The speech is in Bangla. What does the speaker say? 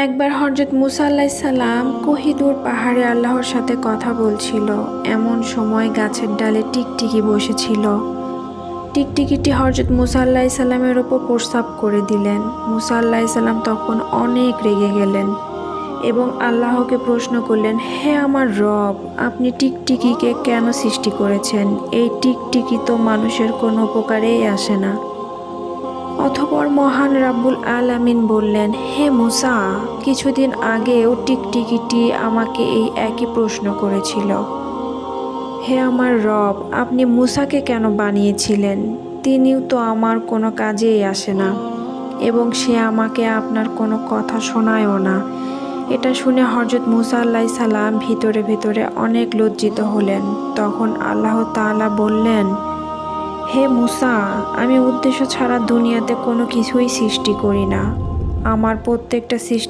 একবার হযরত মুসা আলাইহিস সালাম কোহিদুর পাহাড়ে আল্লাহর সাথে কথা বলছিল। এমন সময় গাছের ডালে টিকটিকি বসেছিল। টিকটিকিটি হযরত মুসা আলাইহিস সালামের ওপর প্রস্রাব করে দিলেন। মুসা আলাইহিস সালাম তখন অনেক রেগে গেলেন এবং আল্লাহকে প্রশ্ন করলেন, হে আমার রব, আপনি টিকটিকিকে কেন সৃষ্টি করেছেন? এই টিকটিকি তো মানুষের কোনো উপকারেই আসে না। অতঃপর মহান রাব্বুল আলামিন বললেন, হে মুসা, কিছুদিন আগেও টিকটিকিটি আমাকে এই একই প্রশ্ন করেছিল। হে আমার রব, আপনি মুসাকে কেন বানিয়েছিলেন? তিনিও তো আমার কোনো কাজেই আসে না এবং সে আমাকে আপনার কোনো কথা শোনায়ও না। এটা শুনে হযরত মুসা আলাইহিস সালাম ভিতরে ভিতরে অনেক লজ্জিত হলেন। তখন আল্লাহ তাআলা বললেন, হে মুসা, আমি উদ্দেশ্য ছাড়া দুনিয়াতে কোনো কিছুই সৃষ্টি করি না। আমার প্রত্যেকটা সৃষ্টি